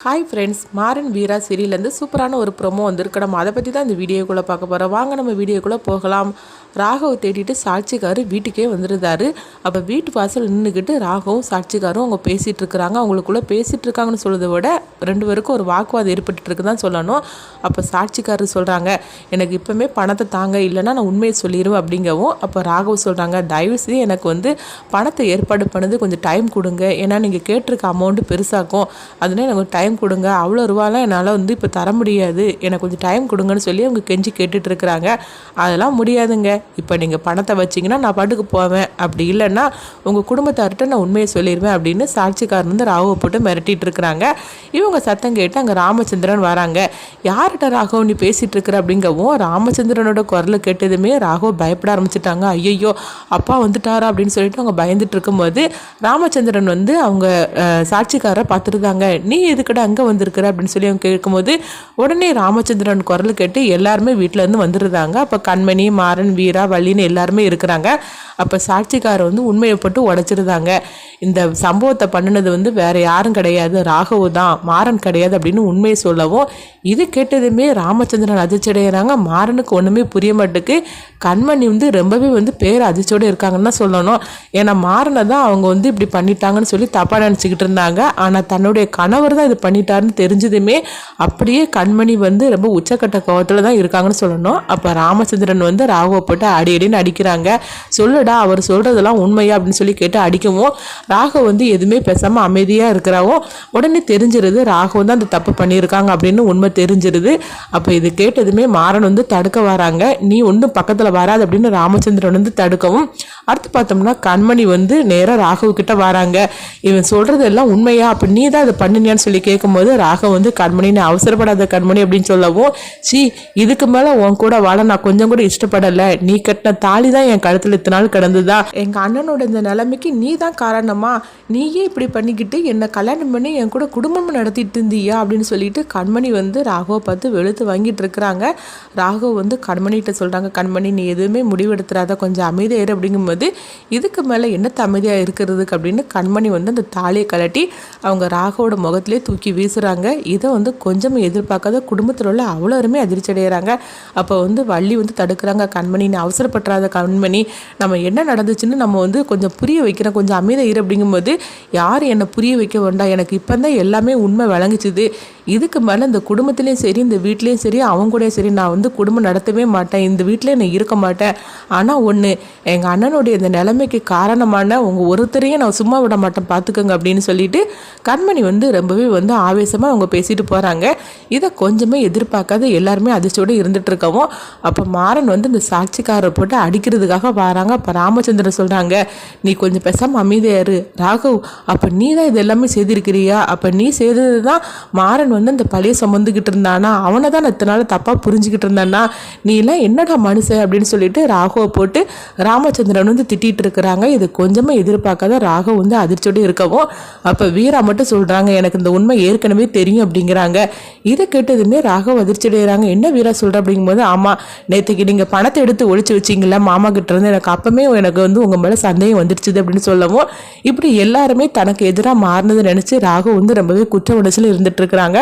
Hi friends, Maran வீரா சீரியல்லேருந்து சூப்பரான ஒரு promo வந்திருக்கு. நம்ம அதை பற்றி தான் இந்த வீடியோக்குள்ளே பார்க்க போகிறோம். வாங்க நம்ம வீடியோக்குள்ளே போகலாம். ராகவ் தேடிட்டு சாட்சிக்காரு வீட்டுக்கே வந்துருந்தாரு. அப்போ வீட்டு வாசல் நின்றுக்கிட்டு ராகவும் சாட்சிக்காரும் அவங்க பேசிகிட்டு இருக்கிறாங்க. அவங்களுக்குள்ளே பேசிகிட்டு இருக்காங்கன்னு சொல்கிறத விட ரெண்டு பேருக்கும் ஒரு வாக்குவாதம் ஏற்பட்டுருக்கு தான் சொல்லணும். அப்போ சாட்சிக்காரர் சொல்கிறாங்க, எனக்கு இப்போமே பணத்தை தாங்க, இல்லைன்னா நான் உண்மையை சொல்லிடுவேன் அப்படிங்கவும். அப்போ ராகவ் சொல்கிறாங்க, தயவுசெய்து எனக்கு பணத்தை ஏற்பாடு பண்ணது கொஞ்சம் டைம் கொடுங்க, ஏன்னா நீங்கள் கேட்டிருக்க அமௌண்ட்டு பெருசாக்கும், அதனால எனக்கு டைம் கொடுங்க, அவ்வளோ ரூபாலாம் என்னால் இப்போ தர முடியாது, எனக்கு கொஞ்சம் டைம் கொடுங்கன்னு சொல்லி அவங்க கெஞ்சி கேட்டுட்டு இருக்கிறாங்க. அதெல்லாம் முடியாதுங்க, இப்போ நீங்கள் பணத்தை வச்சிங்கன்னா நான் பாட்டுக்கு போவேன், அப்படி இல்லைன்னா உங்கள் குடும்பத்தார்கிட்ட நான் உண்மையை சொல்லிடுவேன் அப்படின்னு சாட்சிக்காரன் ராகவை போட்டு மிரட்டிட்டு இருக்கிறாங்க. இவங்க சத்தம் கேட்டு அங்கே ராமச்சந்திரன் வராங்க. யார்கிட்ட ராகவ் நீ பேசிகிட்டு இருக்கிற அப்படிங்கவும் ராமச்சந்திரனோட குரலை கேட்டதுமே ராகவ் பயப்பட ஆரம்பிச்சிட்டாங்க. ஐயோ அப்பா வந்துட்டாரா அப்படின்னு சொல்லிட்டு அவங்க பயந்துட்டு இருக்கும்போது ராமச்சந்திரன் அவங்க சாட்சிக்காரரை பார்த்துருந்தாங்க. நீ எதுக்கட அங்கே வந்திருக்கிற அப்படின்னு சொல்லி அவங்க கேட்கும்போது உடனே ராமச்சந்திரன் குரல் கேட்டு எல்லாருமே வீட்டிலேருந்து வந்துருந்தாங்க. அப்போ கண்மணி, மாறன், வீரா, வள்ளின்னு எல்லாருமே இருக்கிறாங்க. அப்போ சாட்சிக்காரர் உண்மையை போட்டு உடைச்சிருந்தாங்க. இந்த சம்பவத்தை பண்ணினது வேற யாரும் கிடையாது, ராகவ் தான், மாறன் கிடையாது அப்படின்னு உண்மையை சொல்லவும் இது கேட்டதுமே ராமச்சந்திரன் அதிர்ச்சி அடைகிறாங்க. மாறனுக்கு ஒன்றுமே புரிய மாட்டுக்கு. கண்மணி ரொம்பவே பேர் அதிர்ச்சியோடு இருக்காங்கன்னு தான் சொல்லணும். ஏன்னா மாறனை தான் அவங்க இப்படி பண்ணிட்டாங்கன்னு சொல்லி தப்பாக நினச்சிக்கிட்டு இருந்தாங்க. ஆனால் தன்னுடைய கணவர் தான் இது பண்ணிட்டாருன்னு தெரிஞ்சதுமே அப்படியே கண்மணி ரொம்ப உச்சக்கட்ட கோவத்தில் தான் இருக்காங்கன்னு சொல்லணும். அப்போ ராமச்சந்திரன் ராகவை போட்டு அடின்னு அடிக்கிறாங்க. சொல்லுடா, அவர் சொல்கிறதெல்லாம் உண்மையா அப்படின்னு சொல்லி கேட்டு அடிக்கவும் ராகவ் எதுவுமே பேசாமல் அமைதியாக இருக்கிறாவும் உடனே தெரிஞ்சிருது ராகவ் தான் அந்த தப்பு பண்ணியிருக்காங்க அப்படின்னு உண்மை தெரிஞ்சிருது. அப்போ இது கேட்டதுமே மாறன் தடுக்க வராங்க. நீ ஒன்றும் பக்கத்தில் வராது அப்படின்னு ராமச்சந்திரன் தடுக்கவும் அடுத்து பார்த்தோம்னா கண்மணி நேராக ராகவ் கிட்ட வராங்க. இவன் சொல்கிறது எல்லாம் உண்மையா, அப்போ நீ தான் அதை பண்ணினியான்னு சொல்லி கேட்கும்போது ராகவ் கண்மணின்னு அவசரப்படாத கண்மணி அப்படின்னு சொல்லவும், இதுக்கு மேலே உன் கூட வாழ நான் கொஞ்சம் கூட இஷ்டப்படலை, நீ கட்டின தாலி தான் என் கழுத்தில் இத்தனை நாள் கிடந்துதா, எங்கள் அண்ணனோட இந்த நிலைமைக்கு நீ தான் காரணமா, நீயே இப்படி பண்ணிக்கிட்டு என்னை கல்யாணம் பண்ணி என் கூட குடும்பம் நடத்திட்டு இருந்தியா அப்படின்னு சொல்லிட்டு கண்மணி ராகவை பார்த்து வெளுத்து வாங்கிட்டு இருக்கிறாங்க. ராகவ் கண்மணிகிட்ட சொல்கிறாங்க, கண்மணி நீ எதுவுமே முடிவெடுத்துறாத, கொஞ்சம் அமைதியாயிரு அப்படிங்கும்போது இதுக்கு மேலே என்னத்த அமைதியாக இருக்கிறதுக்கு அப்படின்னு கண்மணி அந்த தாலியை கலட்டி அவங்க ராகவோட முகத்திலே தூக்கி வீசுகிறாங்க. இதை கொஞ்சம் எதிர்பார்க்காத குடும்பத்தில் உள்ள அவ்வளோருமே அதிர்ச்சி அடைகிறாங்க. அப்போ வள்ளி தடுக்கிறாங்க, கண்மணி நீ அவசரப்பட்டுறாத கண்மணி, நம்ம என்ன நடந்துச்சுன்னு நம்ம கொஞ்சம் புரிய வைக்கிறோம், கொஞ்சம் அமைதியாக இரு அப்படிங்கும்போது யார் என்னை புரிய வைக்க வேண்டாம், எனக்கு இப்போ தான் எல்லாமே உண்மை விளங்குச்சுது, இதுக்கு மேலே இந்த குடும்பத்துலேயும் சரி இந்த வீட்லேயும் சரி அவங்க கூட சரி நான் குடும்பம் நடத்தவே மாட்டேன், இந்த வீட்டிலே நான் இருக்க மாட்டேன், ஆனால் ஒன்று எங்கள் அண்ணனுடைய இந்த நிலைமைக்கு காரணமான உங்கள் ஒருத்தரையும் நான் சும்மா விட மாட்டேன் பார்த்துக்கோங்க அப்படின்னு சொல்லிட்டு கண்மணி ரொம்பவே ஆவேசமாக அவங்க பேசிட்டு போகிறாங்க. இதை கொஞ்சமே எதிர்பார்க்காத எல்லாருமே அதிர்ச்சியோடு இருந்துட்டு இருக்கவும் அப்போ மாறன் இந்த சாட்சிக்காரரை போட்டு அடிக்கிறதுக்காக வராங்க. அப்போ ராமச்சந்திரன் சொல்கிறாங்க, நீ கொஞ்சம் பேசாமல் அமைதியாரு ராகவ், அப்போ நீ தான் இது எல்லாமே செய்திருக்கிறியா, அப்போ நீ செய்தது தான் மாறன் அந்த பழைய சுமந்துக்கிட்டு இருந்தானா, அவனை தான் நான் இத்தனை நாள் தப்பாக புரிஞ்சுக்கிட்டு இருந்தானா, நீ எல்லாம் என்னடா மனுஷன் அப்படின்னு சொல்லிட்டு ராகவை போட்டு ராமச்சந்திரன் திட்டிகிட்டு இருக்கிறாங்க. இது கொஞ்சமாக எதிர்பார்க்காத ராகவ் அதிர்ச்சியோடு இருக்கவும் அப்போ வீரா மட்டும் சொல்கிறாங்க, எனக்கு இந்த உண்மை ஏற்கனவே தெரியும் அப்படிங்கிறாங்க. இதை கேட்டதுமே ராகவ் அதிர்ச்சி அடைகிறாங்க. என்ன வீரா சொல்கிற அப்படிங்கும்போது, ஆமாம் நேற்றுக்கு நீங்கள் பணத்தை எடுத்து ஒழிச்சு வச்சிங்களா மாமா கிட்ட இருந்து, எனக்கு அப்பவுமே எனக்கு உங்கள் மேலே சந்தேகம் வந்துடுச்சுது அப்படின்னு சொல்லவும் இப்படி எல்லாருமே தனக்கு எதிராக மாறினது நினச்சி ராகவ் ரொம்பவே குற்ற உணர்ச்சியில் இருந்துட்டு இருக்கிறாங்க.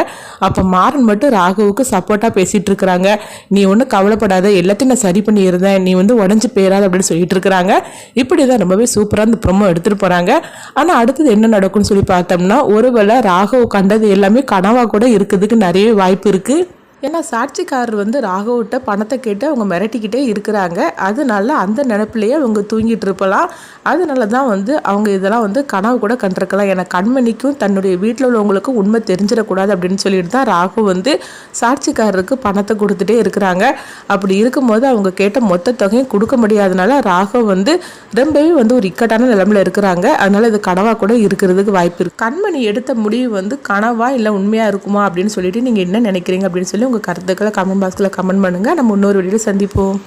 அப்போ மாறன் மட்டும் ராகவுக்கு சப்போர்ட்டாக பேசிகிட்டு இருக்கிறாங்க. நீ ஒன்றும் கவலைப்படாத, எல்லாத்தையும் நான் சரி பண்ணியிருந்தேன், நீ உடஞ்சி போயிடாத அப்படின்னு சொல்லிட்டு இருக்கிறாங்க. இப்படி தான் ரொம்பவே சூப்பராக இந்த ப்ரோமோ எடுத்துகிட்டு போகிறாங்க. ஆனால் அடுத்தது என்ன நடக்கும்னு சொல்லி பார்த்தோம்னா ஒருவேளை ராகவ் கண்டது எல்லாமே கனவாக கூட இருக்கிறதுக்கு நிறைய வாய்ப்பு இருக்குது. ஏன்னா சாட்சிக்காரர் ராகவிட்ட பணத்தை கேட்டு அவங்க மிரட்டிக்கிட்டே இருக்கிறாங்க. அதனால அந்த நினைப்பிலேயே அவங்க தூங்கிட்டு இருப்பலாம். அதனால தான் அவங்க இதெல்லாம் கனவு கூட கண்டிருக்கலாம். ஏன்னா கண்மணிக்கும் தன்னுடைய வீட்டில் உள்ளவங்களுக்கும் உண்மை தெரிஞ்சிடக்கூடாது அப்படின்னு சொல்லிட்டு தான் ராகவ் சாட்சிக்காரருக்கு பணத்தை கொடுத்துட்டே இருக்கிறாங்க. அப்படி இருக்கும்போது அவங்க கேட்ட மொத்த தொகையும் கொடுக்க முடியாதனால ராகவ் ரொம்பவே ஒரு இக்கட்டான நிலைமையில் இருக்கிறாங்க. அதனால இது கனவாக கூட இருக்கிறதுக்கு வாய்ப்பு இருக்குது. கண்மணி எடுத்த முடிவு கனவா இல்லை உண்மையாக இருக்குமா அப்படின்னு சொல்லிட்டு நீங்கள் என்ன நினைக்கிறீங்க அப்படின்னு சொல்லி உங்கள் கருத்துக்களை கமெண்ட் பாக்ஸில் கமெண்ட் பண்ணுங்கள். நம்ம இன்னொரு வீடியோவில் சந்திப்போம்.